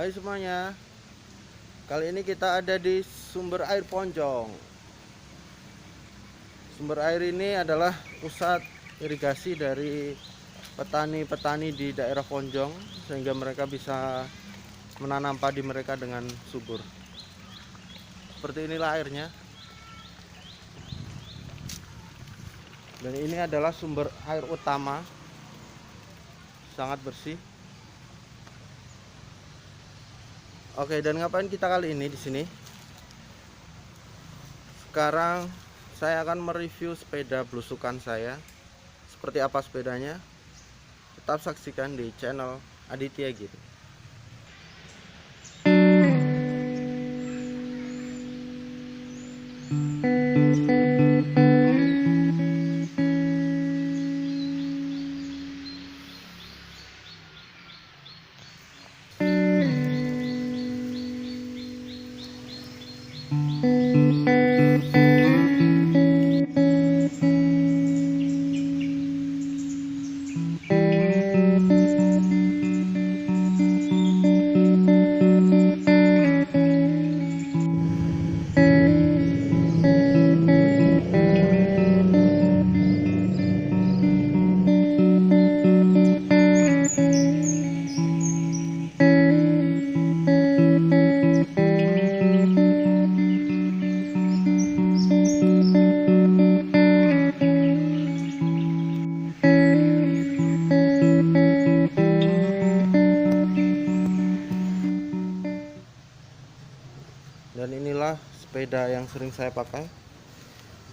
Hai semuanya, kali ini kita ada di sumber air Ponjong. Sumber air ini adalah pusat irigasi dari petani-petani di daerah Ponjong, sehingga mereka bisa menanam padi mereka dengan subur. Seperti inilah airnya. Dan ini adalah sumber air utama, sangat bersih. Oke, dan ngapain kita kali ini di sini? Sekarang saya akan mereview sepeda belusukan saya. Seperti apa sepedanya? Tetap saksikan di channel Aditya gitu. Dan inilah sepeda yang sering saya pakai.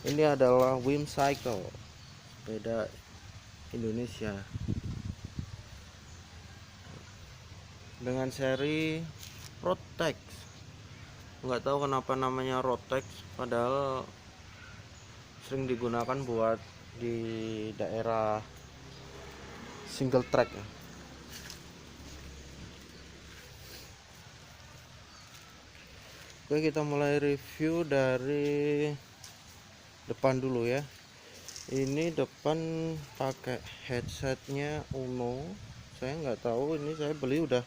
Ini adalah Whimcycle, sepeda Indonesia dengan seri Rotex. Nggak tahu kenapa namanya Rotex, padahal sering digunakan buat di daerah single track ya. Oke, kita mulai review dari depan dulu ya. Ini depan pakai headsetnya Uno. Saya nggak tahu, ini saya beli udah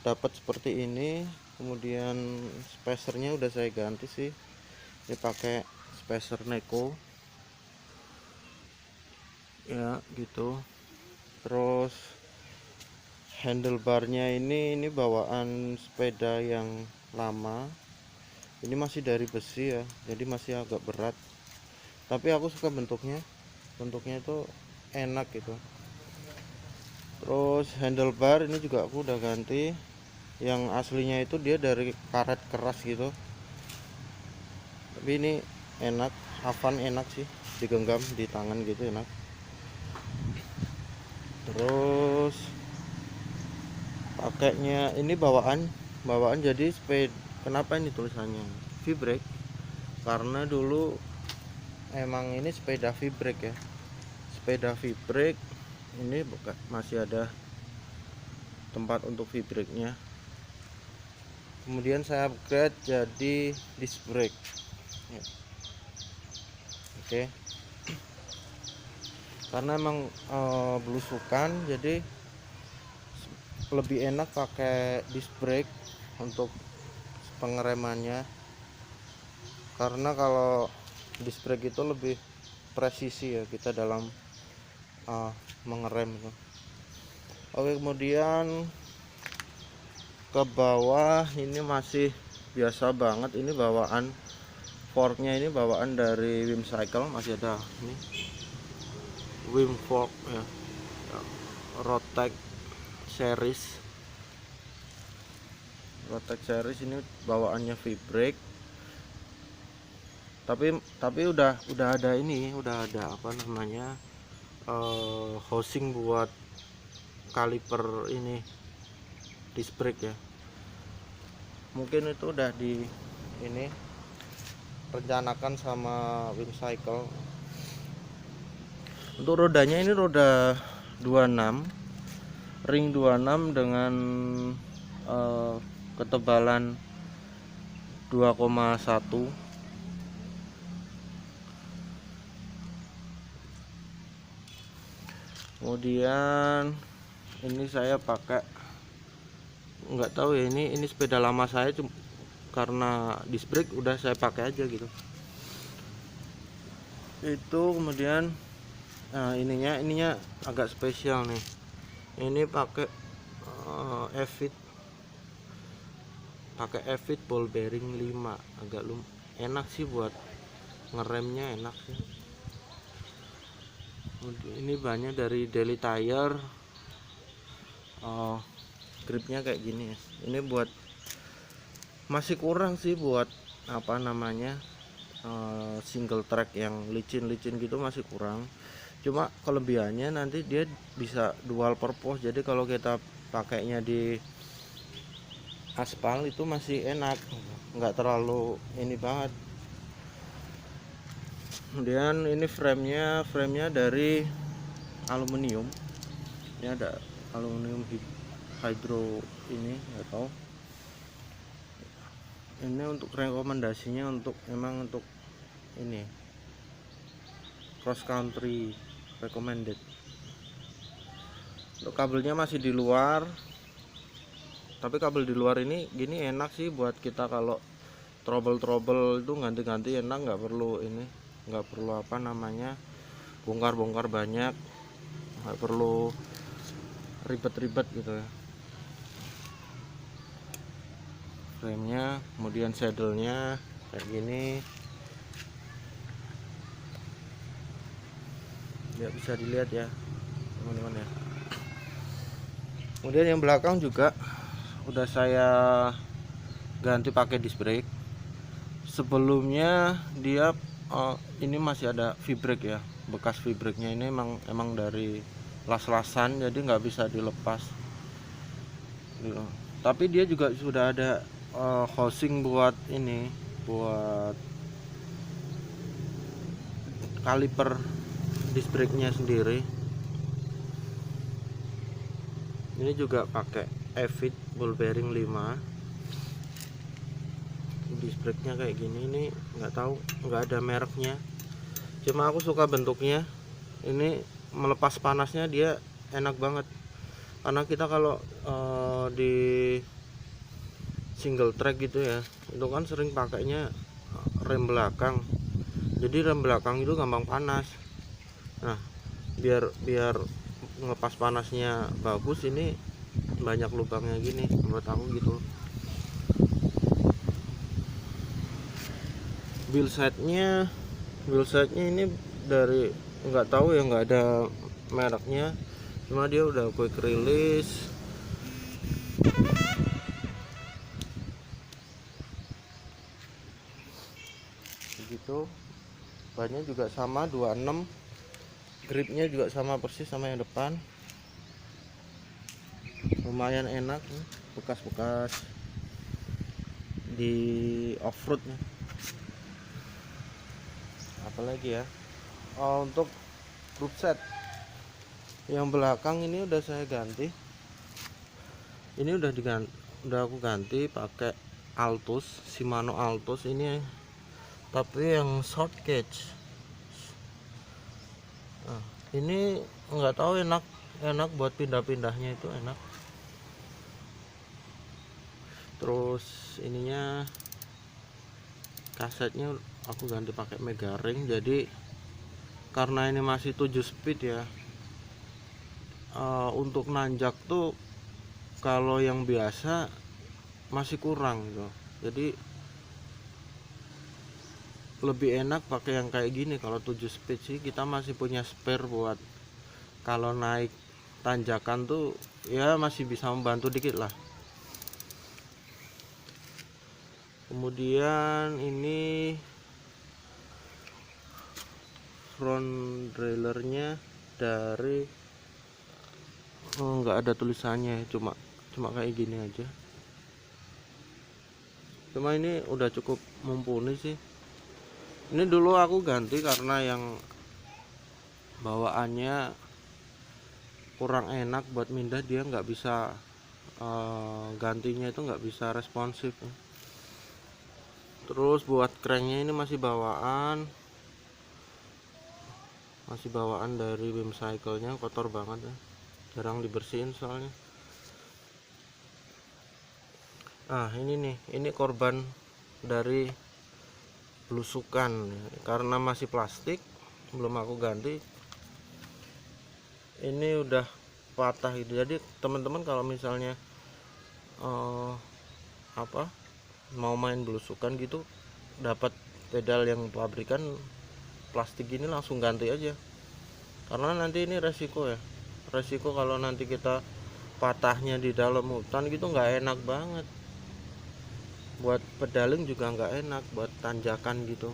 dapat seperti ini. Kemudian spacernya udah saya ganti sih. Ini pakai spacer Neko. Ya, gitu. Terus handlebarnya ini bawaan sepeda yang lama. Ini masih dari besi ya, jadi masih agak berat, tapi aku suka bentuknya itu enak gitu. Terus handlebar ini juga aku udah ganti, yang aslinya itu dia dari karet keras gitu, tapi ini enak, Avan enak sih, digenggam di tangan gitu enak. Terus pakainya ini bawaan jadi sepeda. Kenapa ini tulisannya V-brake? Karena dulu emang ini sepeda V-brake ya, sepeda V-brake ini masih ada tempat untuk V-brake nya. Kemudian saya upgrade jadi disc brake ya. Oke, karena emang belusukan, jadi lebih enak pakai disc brake untuk pengeremannya, karena kalau disc brake itu lebih presisi ya kita dalam mengerem itu. Oke, kemudian ke bawah ini masih biasa banget, ini bawaan forknya, ini bawaan dari Whimcycle, masih ada ini Whim fork ya, Rotex series. Ini bawaannya V-brake, tapi udah ada ini, udah ada apa namanya, housing buat kaliper ini disc brake ya. Mungkin itu udah di ini rencanakan sama Whimcycle. Untuk rodanya ini roda 26, ring 26 dengan ketebalan 2,1. Kemudian ini saya pakai nggak tahu ya, ini sepeda lama saya, karena disc brake udah saya pakai aja gitu. Itu kemudian ininya agak spesial nih, ini pakai Evit, ball bearing 5, agak enak sih buat ngeremnya, enak sih. Ini bannya dari Daily Tire. Gripnya kayak gini ya. Ini buat, masih kurang sih buat apa namanya, single track yang licin-licin gitu, masih kurang. Cuma kelebihannya nanti dia bisa dual purpose, jadi kalau kita pakainya di aspal itu masih enak, nggak terlalu ini banget. Kemudian ini framenya dari aluminium, ini ada aluminium hydro, ini nggak tahu. Ini untuk rekomendasinya memang untuk ini cross country recommended. Untuk kabelnya masih di luar, tapi kabel di luar ini gini enak sih buat kita kalau trouble itu ganti-ganti enak, nggak perlu apa namanya, bongkar banyak, nggak perlu ribet gitu ya. Framenya, kemudian saddle-nya kayak gini ya, bisa dilihat ya teman-teman ya. Kemudian yang belakang juga udah saya ganti pakai disc brake. Sebelumnya dia ini masih ada V-brake ya, bekas V-brake-nya ini emang dari las-lasan, jadi nggak bisa dilepas gitu. Tapi dia juga sudah ada housing buat kaliper disc brake-nya sendiri. Ini juga pakai Evit ball bearing 5. Disc brake-nya kayak gini, ini nggak tahu, nggak ada mereknya, cuma aku suka bentuknya. Ini melepas panasnya dia enak banget, karena kita kalau di single track gitu ya, itu kan sering pakainya rem belakang, jadi rem belakang itu gampang panas. Nah, biar ngelepas panasnya bagus, ini banyak lubangnya gini menurut aku gitu. Wheel setnya ini dari, nggak tahu ya, nggak ada mereknya, cuma dia udah quick release. Begitu, bannya juga sama 26, gripnya juga sama persis sama yang depan. Lumayan enak, bekas-bekas di off-road nih. Apalagi ya, untuk group set yang belakang ini udah saya ganti. Ini udah aku ganti pakai Altus, Shimano Altus ini, tapi yang short cage. Nah, ini nggak tahu, enak buat pindah-pindahnya, itu enak. Terus ininya, kasetnya aku ganti pakai Mega Ring, jadi karena ini masih 7 speed ya, untuk nanjak tuh kalau yang biasa masih kurang gitu, jadi lebih enak pakai yang kayak gini. Kalau 7 speed sih kita masih punya spare buat kalau naik tanjakan tuh ya, masih bisa membantu dikit lah. Kemudian ini front trailernya dari nggak ada tulisannya, cuma kayak gini aja. Cuma ini udah cukup mumpuni sih. Ini dulu aku ganti karena yang bawaannya kurang enak buat mindah, dia nggak bisa gantinya itu nggak bisa responsif. Terus buat cranknya ini masih bawaan dari Whimcycle nya, kotor banget ya, jarang dibersihin soalnya. Nah ini nih, ini korban dari belusukan karena masih plastik, belum aku ganti. Ini udah patah gitu. Jadi teman-teman kalau misalnya apa mau main belusukan gitu, dapat pedal yang pabrikan plastik ini, langsung ganti aja, karena nanti ini resiko kalau nanti kita patahnya di dalam hutan gitu, nggak enak banget. Buat pedaling juga nggak enak, buat tanjakan gitu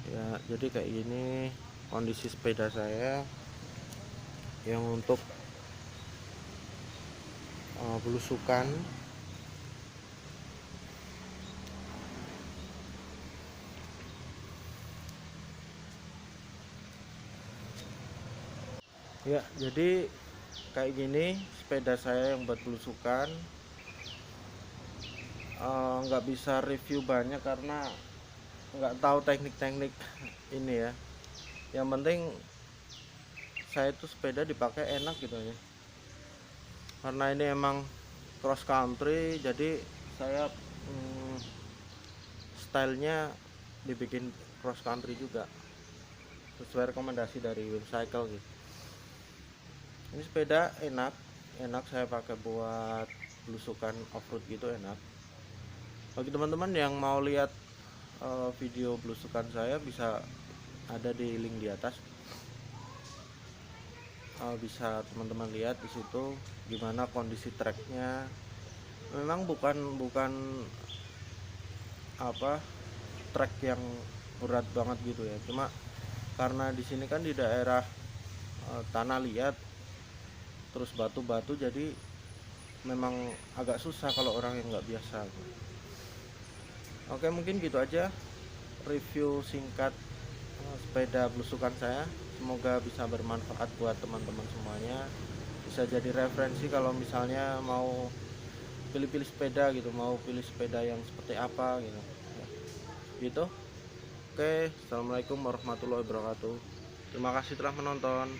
ya. Jadi kayak gini kondisi sepeda saya yang untuk belusukan. Ya jadi kayak gini sepeda saya yang buat belusukan. Nggak bisa review banyak karena nggak tahu teknik-teknik ini ya. Yang penting saya tuh sepeda dipakai enak gitu ya, karena ini emang cross country. Jadi saya stylenya dibikin cross country juga, sesuai rekomendasi dari Wimcycle gitu. Ini sepeda enak saya pakai buat belusukan off-road gitu, enak. Bagi teman-teman yang mau lihat video belusukan saya, bisa ada di link di atas. Bisa teman-teman lihat di situ gimana kondisi treknya. Memang bukan apa trek yang berat banget gitu ya, cuma karena di sini kan di daerah tanah liat terus batu-batu, jadi memang agak susah kalau orang yang nggak biasa. Oke, mungkin gitu aja review singkat sepeda belusukan saya. Semoga bisa bermanfaat buat teman-teman semuanya, bisa jadi referensi kalau misalnya mau pilih-pilih sepeda gitu, mau pilih sepeda yang seperti apa gitu ya, gitu. Oke, assalamualaikum warahmatullahi wabarakatuh. Terima kasih telah menonton.